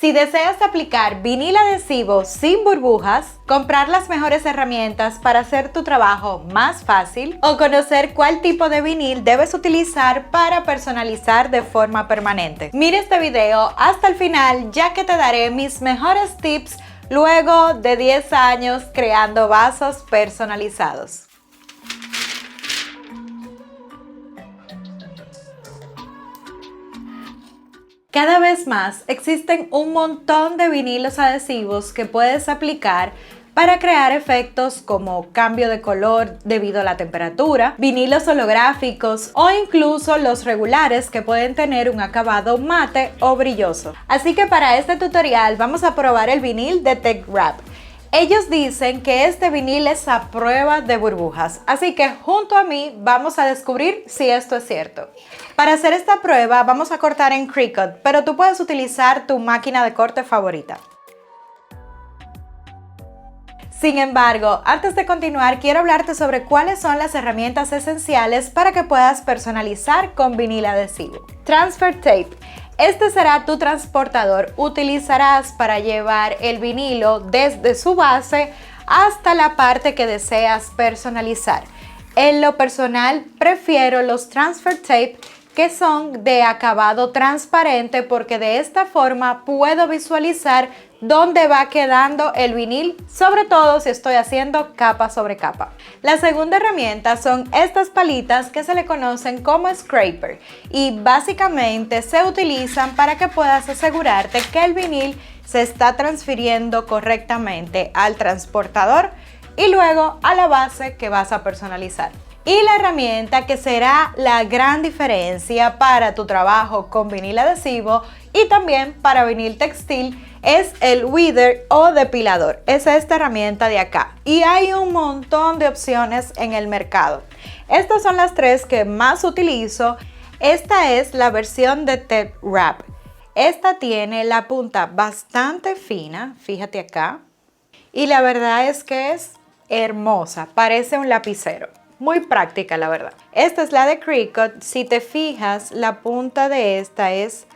Si deseas aplicar vinil adhesivo sin burbujas, comprar las mejores herramientas para hacer tu trabajo más fácil o conocer cuál tipo de vinil debes utilizar para personalizar de forma permanente, mira este video hasta el final, ya que te daré mis mejores tips luego de 10 años creando vasos personalizados. Cada vez más existen un montón de vinilos adhesivos que puedes aplicar para crear efectos como cambio de color debido a la temperatura, vinilos holográficos o incluso los regulares que pueden tener un acabado mate o brilloso. Así que para este tutorial vamos a probar el vinil de Tech Wrap. Ellos dicen que este vinil es a prueba de burbujas, así que junto a mí vamos a descubrir si esto es cierto. Para hacer esta prueba vamos a cortar en Cricut, pero tú puedes utilizar tu máquina de corte favorita. Sin embargo, antes de continuar, quiero hablarte sobre cuáles son las herramientas esenciales para que puedas personalizar con vinil adhesivo. Transfer Tape. Este será tu transportador. Utilizarás para llevar el vinilo desde su base hasta la parte que deseas personalizar. En lo personal, prefiero los Transfer Tape que son de acabado transparente porque de esta forma puedo visualizar dónde va quedando el vinil, sobre todo si estoy haciendo capa sobre capa. La segunda herramienta son estas palitas que se le conocen como scraper y básicamente se utilizan para que puedas asegurarte que el vinil se está transfiriendo correctamente al transportador y luego a la base que vas a personalizar. Y la herramienta que será la gran diferencia para tu trabajo con vinil adhesivo y también para vinil textil es el weeder o depilador. Es esta herramienta de acá y hay un montón de opciones en el mercado. Estas son las tres que más utilizo. Esta es la versión de Tech Wrap. Esta tiene la punta bastante fina, fíjate acá, y la verdad es que es hermosa, parece un lapicero. Muy práctica, la verdad. Esta es la de Cricut. Si te fijas, la punta de esta es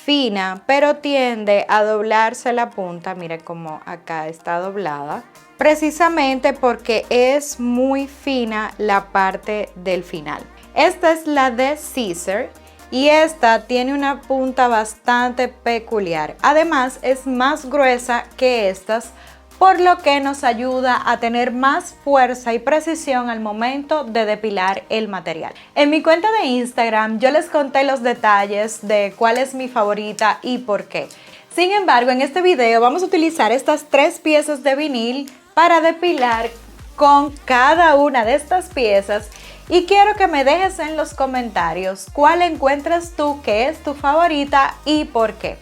fina, pero tiende a doblarse la punta. Mire cómo acá está doblada. Precisamente porque es muy fina la parte del final. Esta es la de Scissor y esta tiene una punta bastante peculiar. Además, es más gruesa que estas, por lo que nos ayuda a tener más fuerza y precisión al momento de depilar el material. En mi cuenta de Instagram yo les conté los detalles de cuál es mi favorita y por qué. Sin embargo, en este video vamos a utilizar estas tres piezas de vinil para depilar con cada una de estas piezas y quiero que me dejes en los comentarios cuál encuentras tú que es tu favorita y por qué.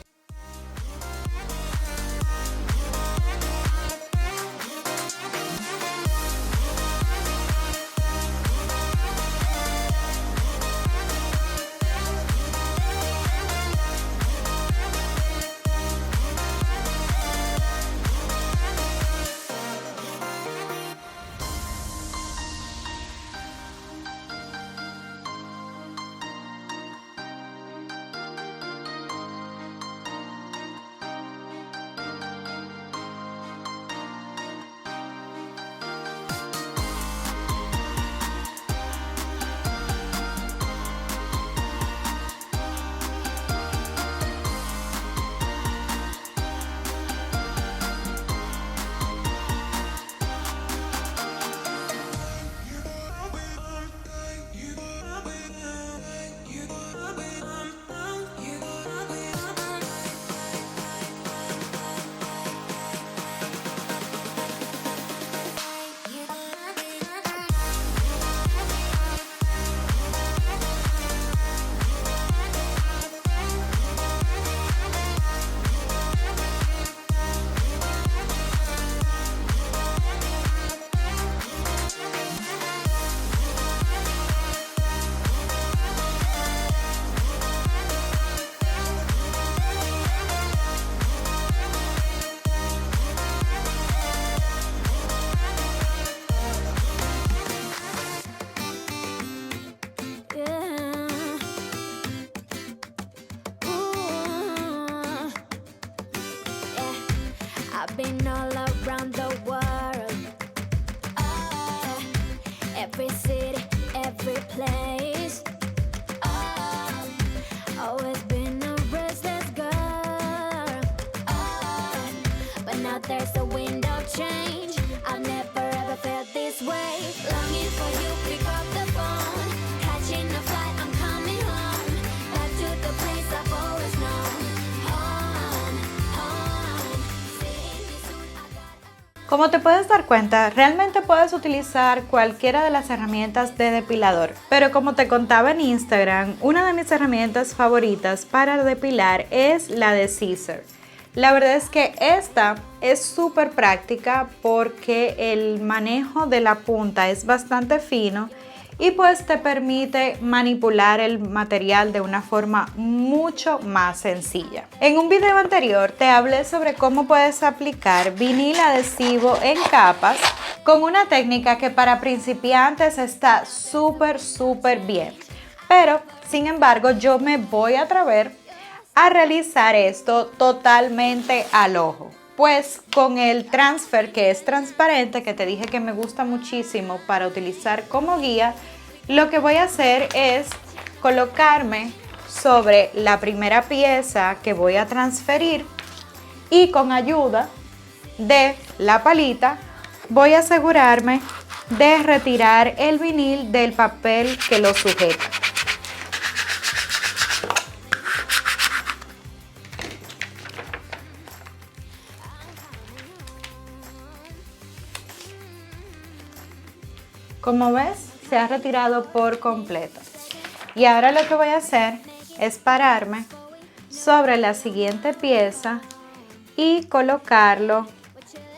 been all around the world. Every city, every place. Always been a restless girl. But now there's a wind of change. I've never ever felt this way. Longing for you, pick up the phone. Catching a flight, I'm coming home. Back to the place I've always known. Home, home. Seeing you soon, I got. Como te puedes dar cuenta, realmente puedes utilizar cualquiera de las herramientas de depilador, pero como te contaba en Instagram, una de mis herramientas favoritas para depilar es la de Scissor. La verdad es que esta es súper práctica porque el manejo de la punta es bastante fino y pues te permite manipular el material de una forma mucho más sencilla. En un video anterior te hablé sobre cómo puedes aplicar vinil adhesivo en capas con una técnica que para principiantes está súper bien. Pero, sin embargo, yo me voy a atrever a realizar esto totalmente al ojo. Pues con el transfer, que es transparente, que te dije que me gusta muchísimo para utilizar como guía, lo que voy a hacer es colocarme sobre la primera pieza que voy a transferir y con ayuda de la palita voy a asegurarme de retirar el vinil del papel que lo sujeta. Como ves, se ha retirado por completo. Y ahora lo que voy a hacer es pararme sobre la siguiente pieza y colocarlo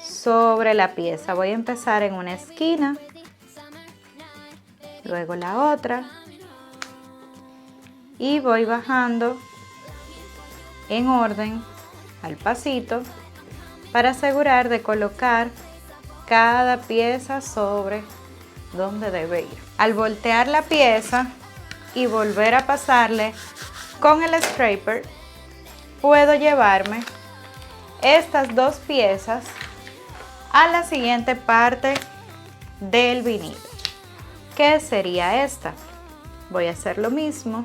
sobre la pieza. Voy a empezar en una esquina, luego la otra y voy bajando en orden al pasito para asegurar de colocar cada pieza sobre donde debe ir. Al voltear la pieza y volver a pasarle con el scraper, puedo llevarme estas dos piezas a la siguiente parte del vinil, que sería esta. Voy a hacer lo mismo,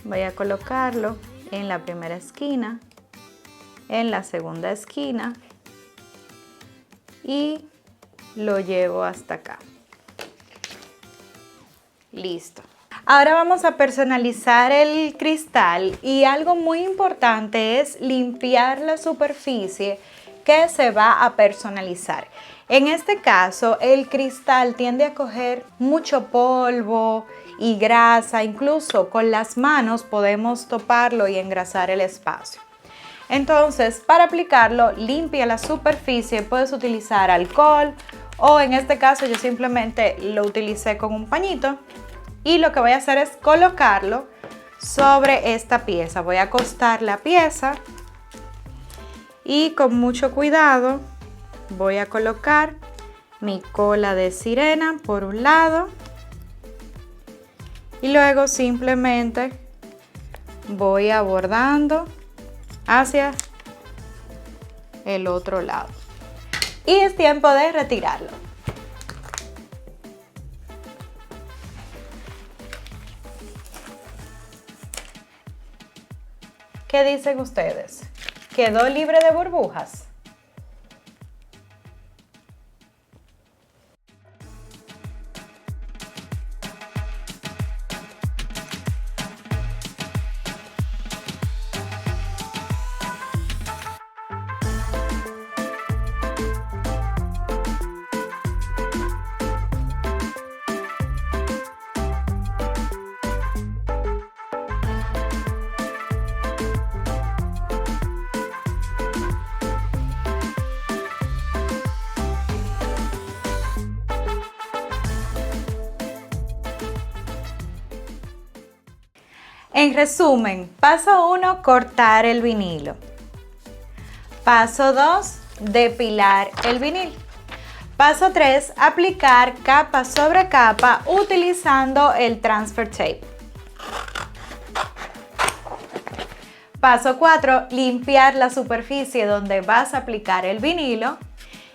voy a colocarlo en la primera esquina, en la segunda esquina y lo llevo hasta acá. Listo. Ahora vamos a personalizar el cristal y algo muy importante es limpiar la superficie que se va a personalizar. En este caso, el cristal tiende a coger mucho polvo y grasa, incluso con las manos podemos toparlo y engrasar el espacio. Entonces, para aplicarlo, limpia la superficie, puedes utilizar alcohol o en este caso yo simplemente lo utilicé con un pañito. Y lo que voy a hacer es colocarlo sobre esta pieza. Voy a acostar la pieza y con mucho cuidado voy a colocar mi cola de sirena por un lado y luego simplemente voy abordando hacia el otro lado. Y es tiempo de retirarlo. ¿Qué dicen ustedes? ¿Quedó libre de burbujas? En resumen, paso 1, cortar el vinilo. Paso 2, depilar el vinil. Paso 3, aplicar capa sobre capa utilizando el transfer tape. Paso 4, limpiar la superficie donde vas a aplicar el vinilo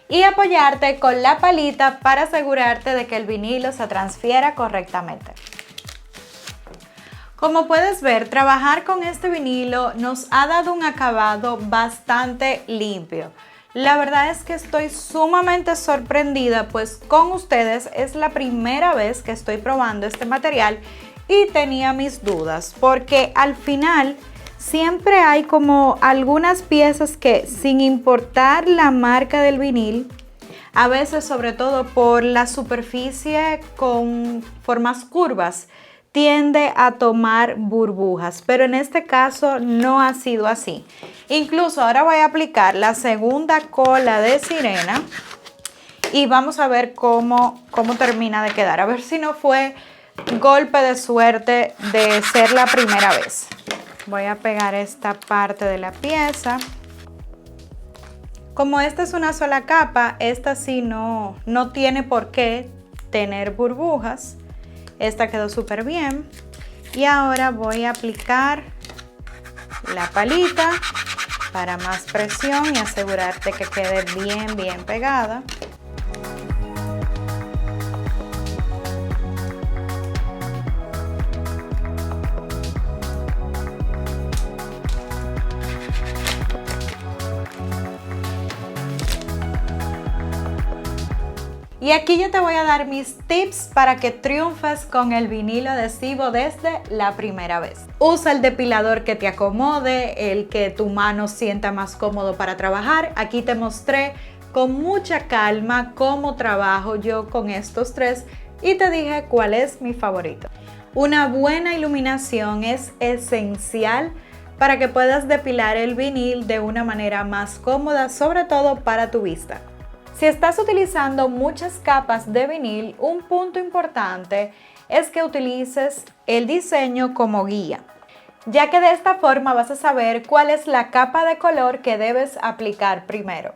y apoyarte con la palita para asegurarte de que el vinilo se transfiera correctamente. Como puedes ver, trabajar con este vinilo nos ha dado un acabado bastante limpio. La verdad es que estoy sumamente sorprendida, pues con ustedes es la primera vez que estoy probando este material y tenía mis dudas, porque al final siempre hay como algunas piezas que, sin importar la marca del vinil, a veces sobre todo por la superficie con formas curvas, tiende a tomar burbujas, pero en este caso no ha sido así. Incluso ahora voy a aplicar la segunda cola de sirena y vamos a ver cómo termina de quedar. A ver si no fue golpe de suerte de ser la primera vez. Voy a pegar esta parte de la pieza. Como esta es una sola capa, esta sí no tiene por qué tener burbujas. Esta quedó súper bien. Y ahora voy a aplicar la palita para más presión y asegurarte que quede bien pegada. Y aquí yo te voy a dar mis tips para que triunfes con el vinilo adhesivo desde la primera vez. Usa el depilador que te acomode, el que tu mano sienta más cómodo para trabajar. Aquí te mostré con mucha calma cómo trabajo yo con estos tres y te dije cuál es mi favorito. Una buena iluminación es esencial para que puedas depilar el vinil de una manera más cómoda, sobre todo para tu vista. Si estás utilizando muchas capas de vinil, un punto importante es que utilices el diseño como guía, ya que de esta forma vas a saber cuál es la capa de color que debes aplicar primero.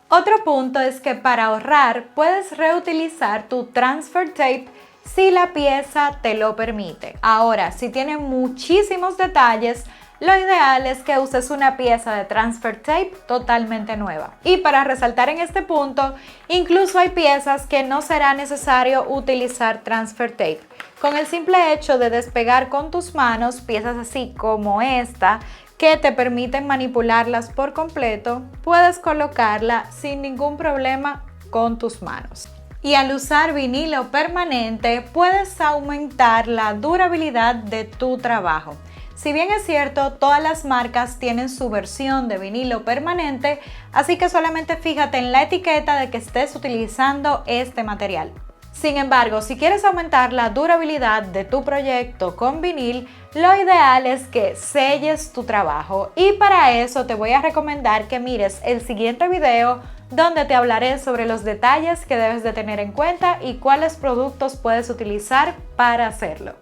Otro punto es que para ahorrar puedes reutilizar tu transfer tape si la pieza te lo permite. Ahora, si tiene muchísimos detalles, lo ideal es que uses una pieza de transfer tape totalmente nueva. Y para resaltar en este punto, incluso hay piezas que no será necesario utilizar transfer tape. Con el simple hecho de despegar con tus manos piezas así como esta, que te permiten manipularlas por completo, puedes colocarla sin ningún problema con tus manos. Y al usar vinilo permanente, puedes aumentar la durabilidad de tu trabajo. Si bien es cierto, todas las marcas tienen su versión de vinilo permanente, así que solamente fíjate en la etiqueta de que estés utilizando este material. Sin embargo, si quieres aumentar la durabilidad de tu proyecto con vinil, lo ideal es que selles tu trabajo, y para eso te voy a recomendar que mires el siguiente video donde te hablaré sobre los detalles que debes de tener en cuenta y cuáles productos puedes utilizar para hacerlo.